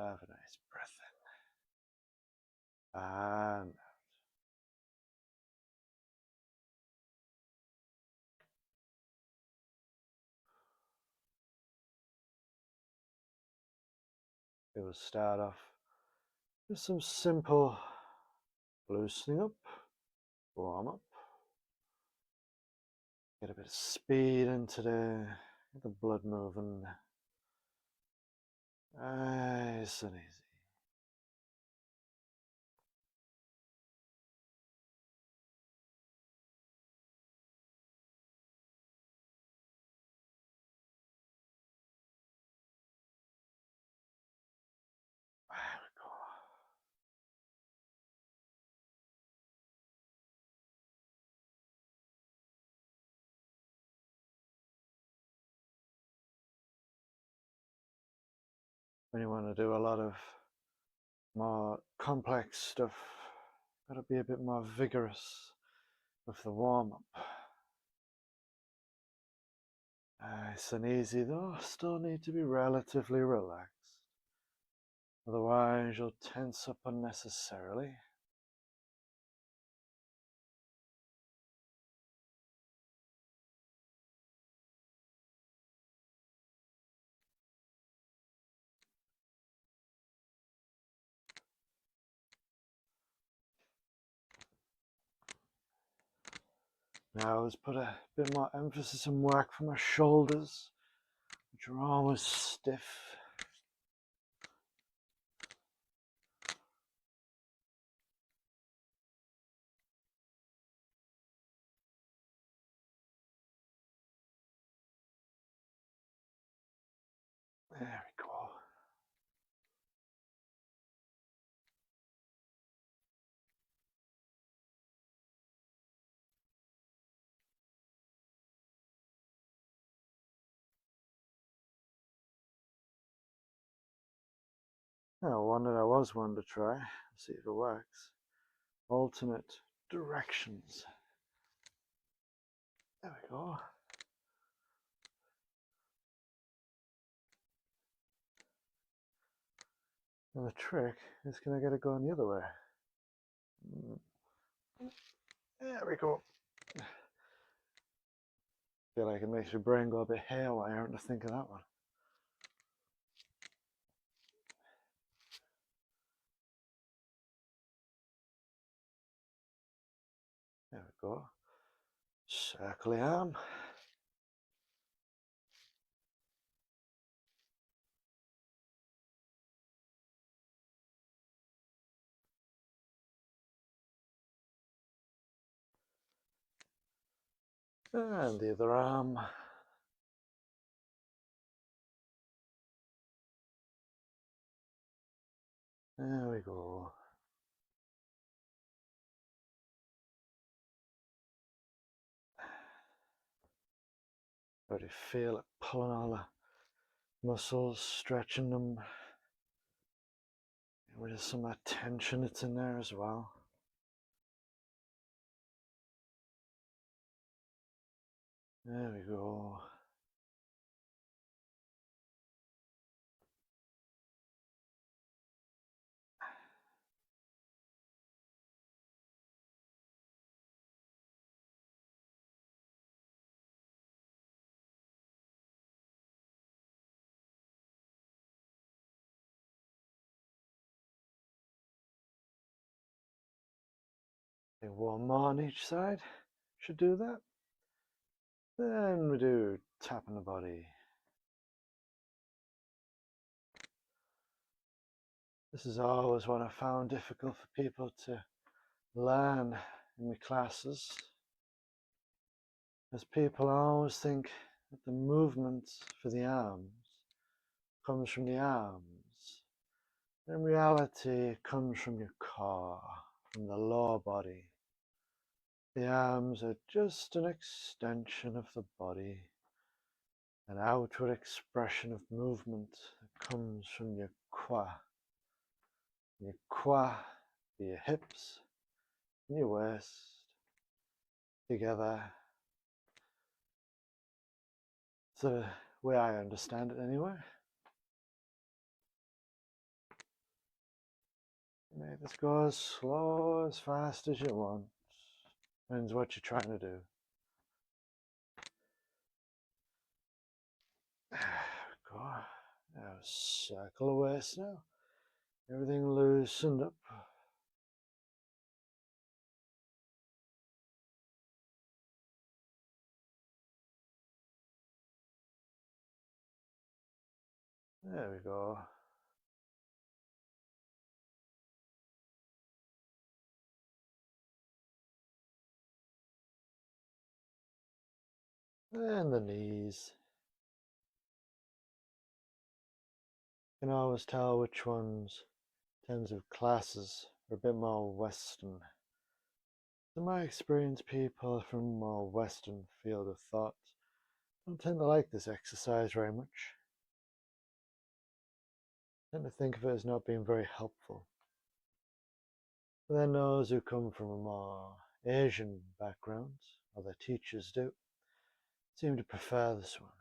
have a nice breath in. And it will start off with some simple loosening up, warm up. Get a bit of speed into the blood moving. Nice and easy. There we go. When you want to do a lot of more complex stuff, got to be a bit more vigorous with the warm-up. Nice and easy though, still need to be relatively relaxed. Otherwise you'll tense up unnecessarily. Now let's put a bit more emphasis and work from our shoulders, which are always stiff. There we go. Now one that I was wanting to try, see if it works. Alternate directions. There we go. And the trick is, can I get it going the other way? There we go. I feel like it makes your brain go a bit haywire to think of that one. There we go. Circle the arm. And the other arm. There we go. Already feel it pulling all the muscles, stretching them. Get rid of some of that tension that's in there as well. There we go. One more on each side. Should do that. Then we do tapping the body. This is always what I found difficult for people to learn in my classes, as people always think that the movement for the arms comes from the arms. In reality, it comes from your core, from the lower body. The arms are just an extension of the body, an outward expression of movement that comes from your qua. Your qua, your hips, and your waist together. It's the way I understand it anyway. Make this go as slow, as fast as you want. Depends what you're trying to do. There we go. Now circle the waist now. Everything loosened up. There we go. And the knees. You can always tell which ones, in terms of classes, are a bit more Western. In my experience, people from more Western field of thought don't tend to like this exercise very much. They tend to think of it as not being very helpful. But then those who come from a more Asian background, or their teachers do, seem to prefer this one.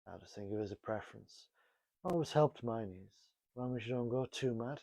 I just think of it as a preference. Always helped my knees, as long as you don't go too mad.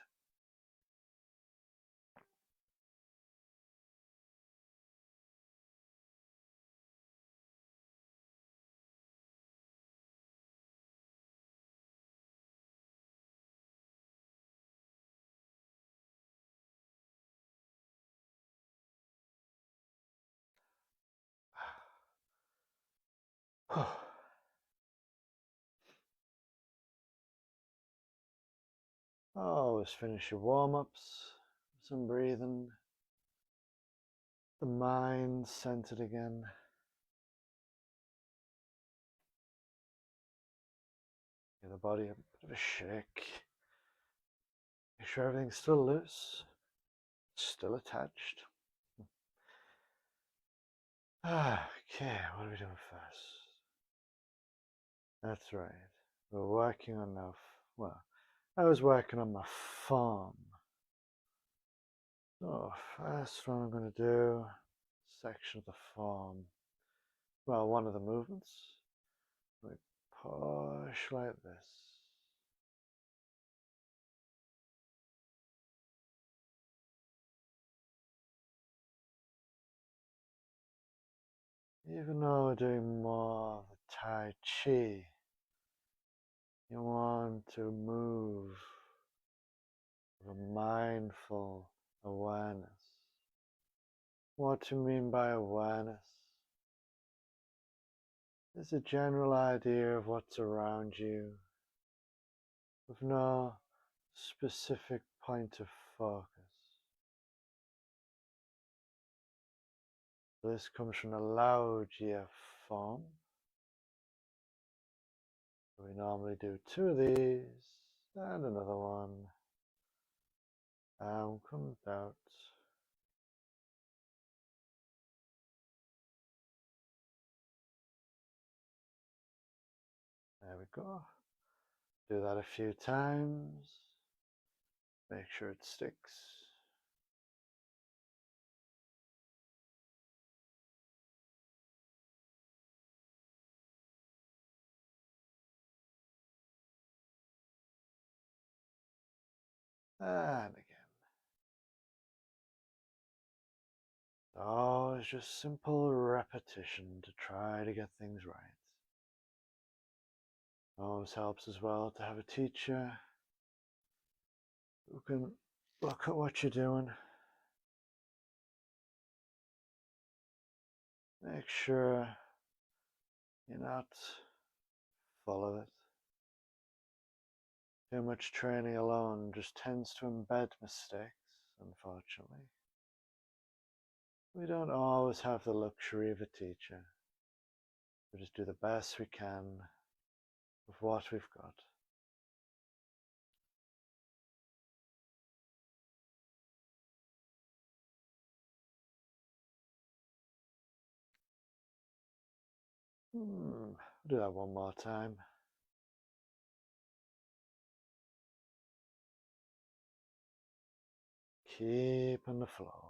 Always finish your warm-ups, some breathing, the mind centered again. Give the body a bit of a shake. Make sure everything's still loose, still attached. Okay, what are we doing first? That's right. We're working on now. Well, I was working on my form. So first what I'm going to do, section of the form. Well, one of the movements. We push like this. Even though we're doing more of the Tai Chi, you want to move with a mindful awareness. What do you mean by awareness? It's a general idea of what's around you, with no specific point of focus. This comes from a loud Jia form. We normally do two of these, and another one. Comes out. There we go. Do that a few times. Make sure it sticks. And again. Oh, it's just simple repetition to try to get things right. Always helps as well to have a teacher who can look at what you're doing. Make sure you're not full of it. Too much training alone just tends to embed mistakes, unfortunately. We don't always have the luxury of a teacher. We just do the best we can with what we've got. I'll do that one more time. Keep on the floor.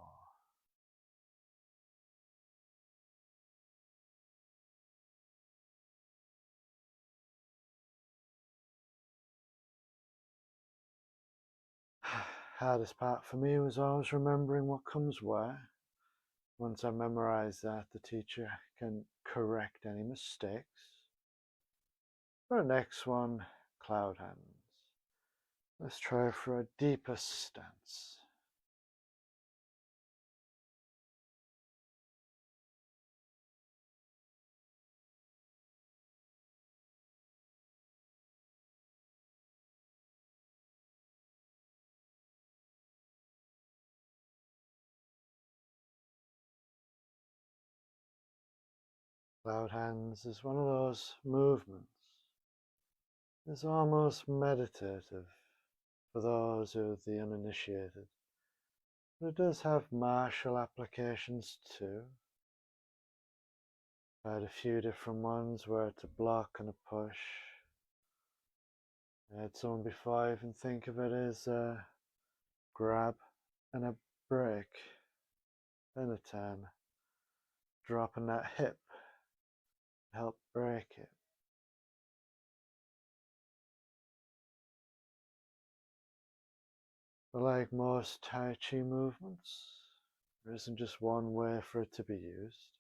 hardest part for me was always remembering what comes where. Once I memorized that, the teacher can correct any mistakes. For the next one, cloud hands. Let's try for a deeper stance. Cloud hands is one of those movements. It's almost meditative for those who are the uninitiated. But it does have martial applications too. I had a few different ones where it's a block and a push. I had some before I even think of it as a grab and a break. Then a turn. Dropping that hip to help break it. But like most Tai Chi movements, there isn't just one way for it to be used.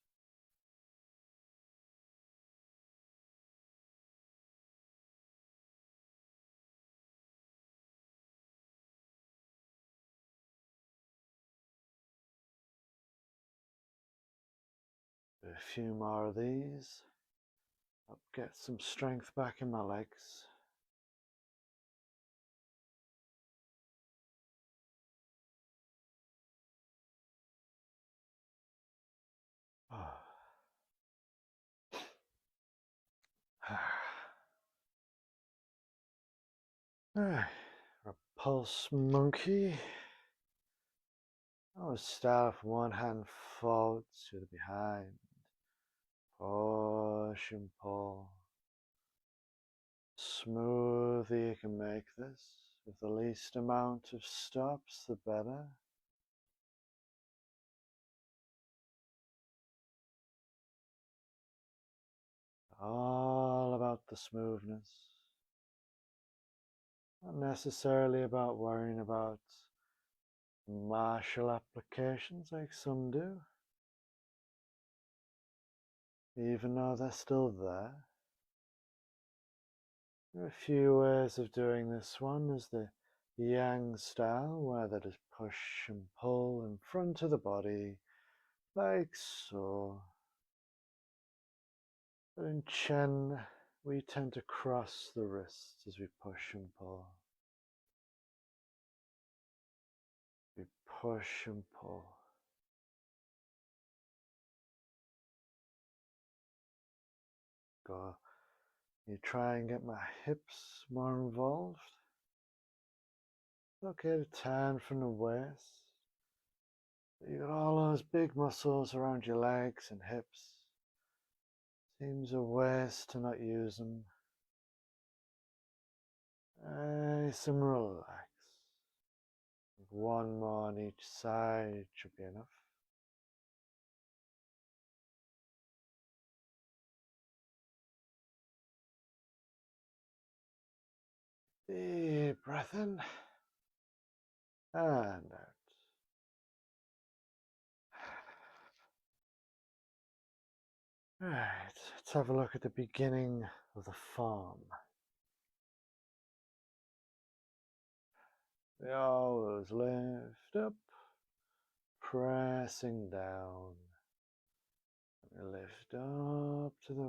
A few more of these. I'll get some strength back in my legs. Oh. Alright, repulse monkey. I always start with one hand forward to the behind. Push and pull. Smoothly you can make this. With the least amount of stops, the better. All about the smoothness. Not necessarily about worrying about martial applications like some do, even though they're still there. There are a few ways of doing this one. There's the yang style, where they just push and pull in front of the body, like so. But in Chen, we tend to cross the wrists as we push and pull. We push and pull. Go. You try and get my hips more involved. It's okay to turn from the waist. You got all those big muscles around your legs and hips. Seems a waste to not use them. Nice and relax. One more on each side should be enough. Deep breath in and out. Alright, let's have a look at the beginning of the form. We always lift up, pressing down. We lift up to the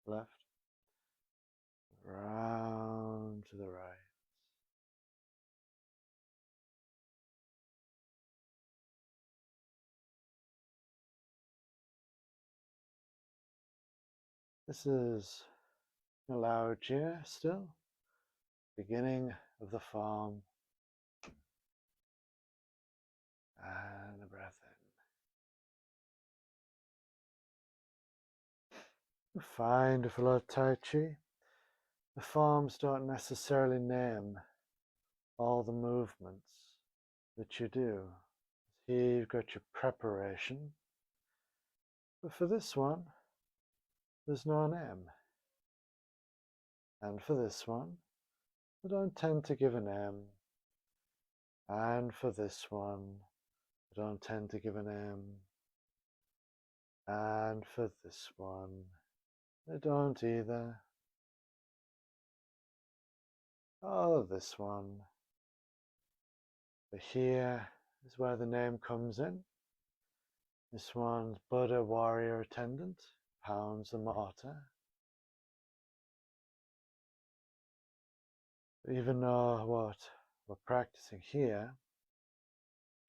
left, round to the right. This is a loud cheer still. Beginning of the form. And a breath in. Find with a lot of Tai Chi, the forms don't necessarily name all the movements that you do. Here you've got your preparation, but for this one, there's no name. And for this one, I don't tend to give a name. And for this one, I don't tend to give a name. And for this one, I don't either. Oh, this one. But here is where the name comes in. This one's Buddha Warrior Attendant, pounds the mortar. Even though what we're practicing here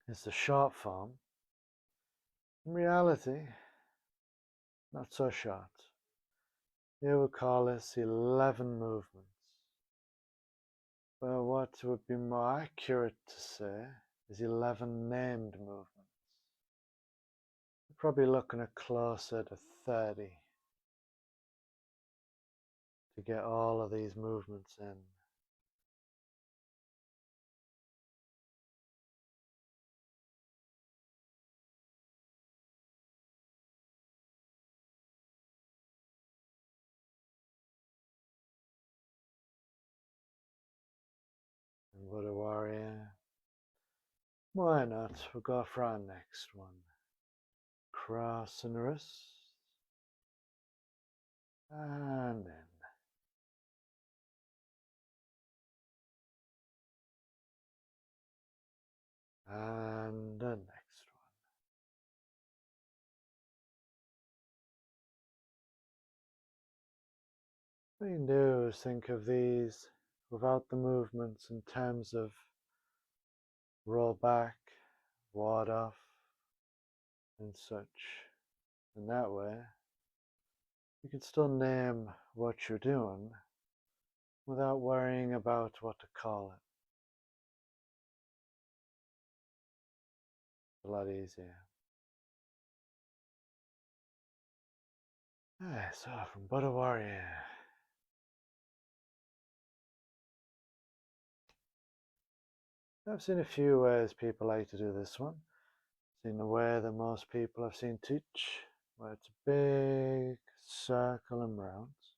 is the short form, in reality, not so short. Here we call this 11 movements. But what would be more accurate to say is 11 named movements. We're probably looking at closer to 30 to get all of these movements in. And Buddha Warrior. Why not? We'll go for our next one. Cross and wrist. And in. And the next one. What you can do is think of these without the movements in terms of roll back, ward off, and such. And that way, you can still name what you're doing without worrying about what to call it. It's a lot easier. So from Buddha Warrior. I've seen a few ways people like to do this one. I've seen the way that most people I've seen teach, where it's a big circle and rounds.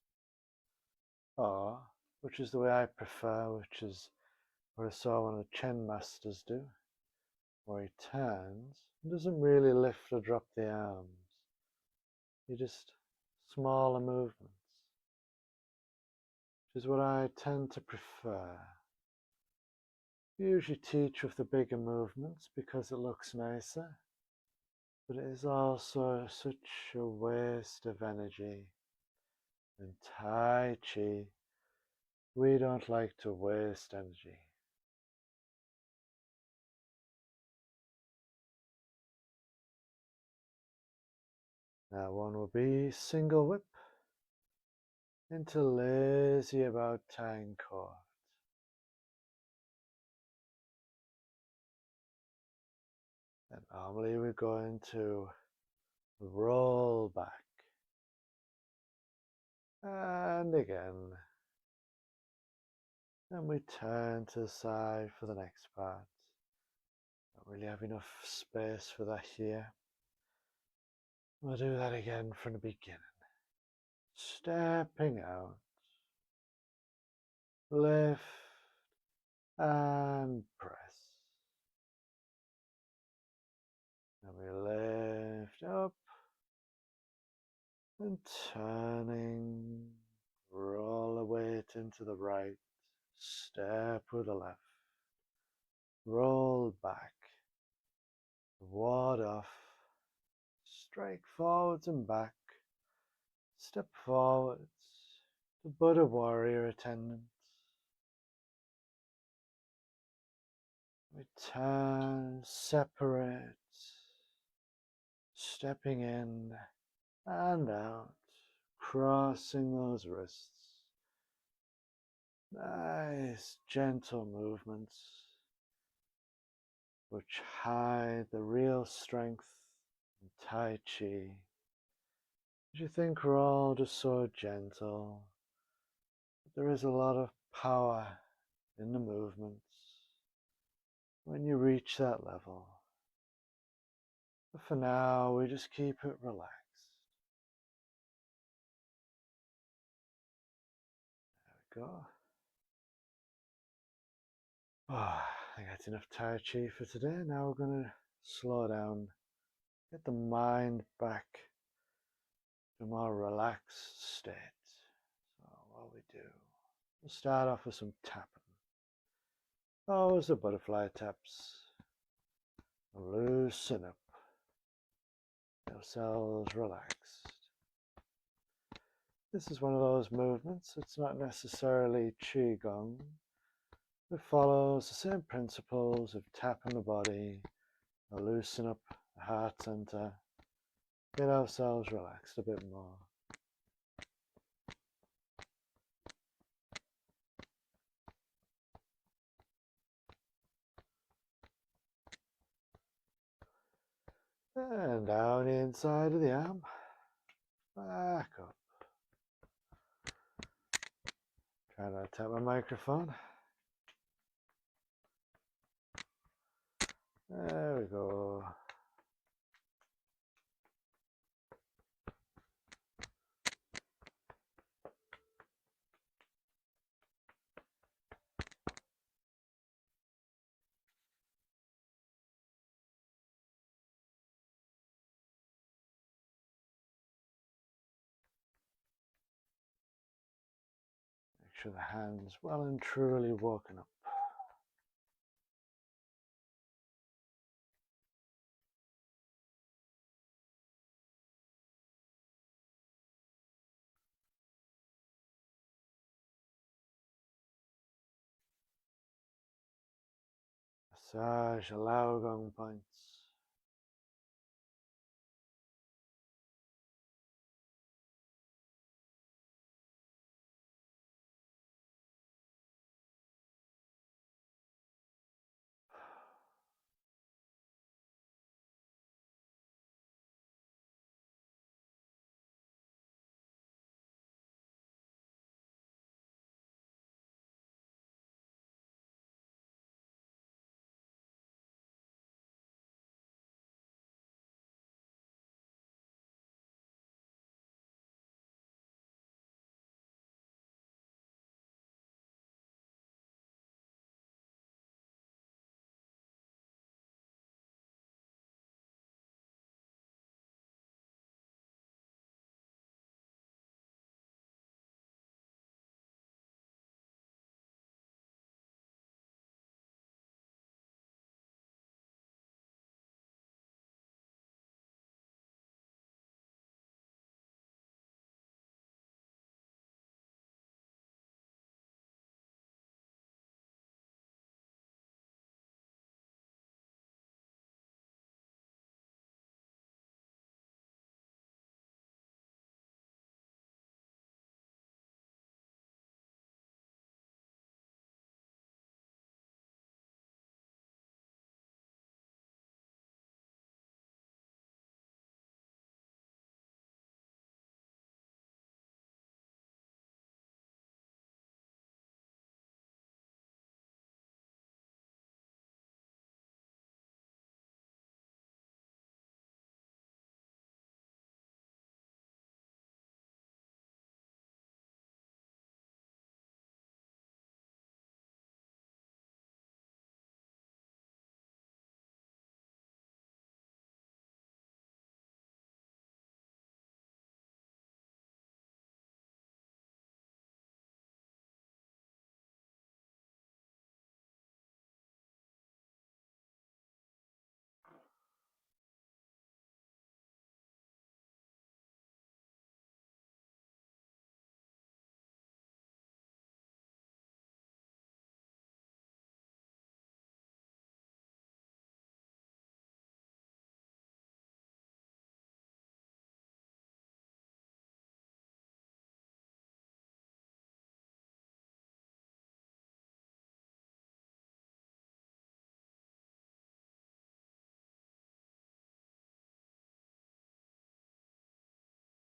Or, which is the way I prefer, which is what I saw one of the Chen masters do, where he turns and doesn't really lift or drop the arms. He just smaller movements, which is what I tend to prefer. Usually teach with the bigger movements because it looks nicer, but it is also such a waste of energy. In Tai Chi, we don't like to waste energy. Now one will be single whip into lazy about tying cord. And normally we go into roll back. And again. And we turn to the side for the next part. Don't really have enough space for that here. We'll do that again from the beginning. Stepping out. Lift and press. And we lift up and turning. Roll the weight into the right. Step with the left. Roll back. Ward off. Strike forwards and back. Step forwards. The Buddha Warrior Attendant. We turn, separate, stepping in and out, crossing those wrists. Nice, gentle movements which hide the real strength in Tai Chi. You think we're all just so gentle, but there is a lot of power in the movements when you reach that level. But for now, we just keep it relaxed. There we go. I think that's enough Tai Chi for today. Now we're going to slow down, get the mind back to a more relaxed state. So what we do, we'll start off with some tapping. Always the butterfly taps. Loosen up. Yourselves relaxed. This is one of those movements. It's not necessarily Qigong. It follows the same principles of tapping the body, loosen up the heart center, get ourselves relaxed a bit more. And down the inside of the arm, back up. Try not to tap my microphone. There we go. Make sure the hand's well and truly woken up. Massage the lower gong points.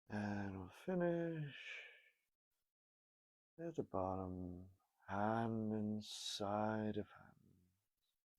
And we'll finish at the bottom, hand inside of hand.